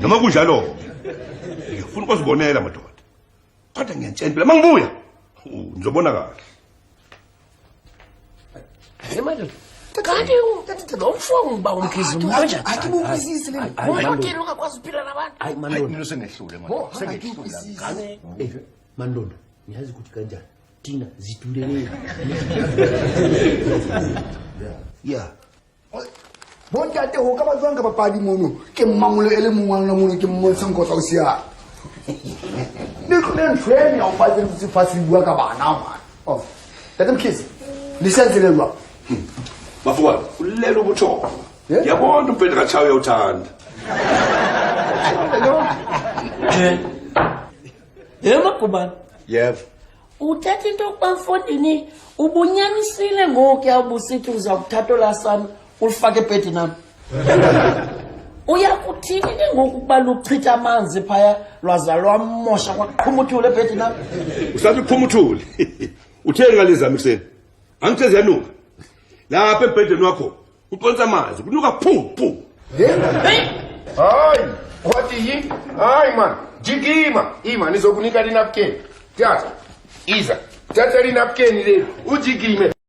noma kunjalo ngifuna ukuzibonela madoda kodwa ngiyantshela phela mangibuya ngizobona kahle Madoda kanti lo mfongo ba Mkhize manje akibukisisi le Madoda ungakwazi ukuphila nabantu hayi mina sengehlule manje sengehlule ngane mandoda ngiyazi ukuthi kanjani thina ziduleleni ya bontate ho ka batswang ka papadi mono ke mmamulo ele mongwana mono ke mmontsha nkotla o sia le khona ntweng ya o batla se fasi bua ka bana man oh tata Mkhize lisenzelelwa bafowabo ulela ubutho yabona umpende kachawe uyawuthanda Makubani yebo uthatha into okubamfondini ubunyanisile ngoku yabusithi uza kuthatha lasana ulifake ebhedini nami uyakuthini ke ngoku kuba luchitha amanzi phaya lwaza lwamosha kwaqhumuthule ebhedini nami usathi uqhumuthule uthe ngalizama ikuseni angithe ziyanuka lapha ebhedeni wakho uqonisa amanzi kunuka phu hayi wathi yi hayi man jikima ima nizokunika linapkeni tata iza tata linapkeni leli ujikime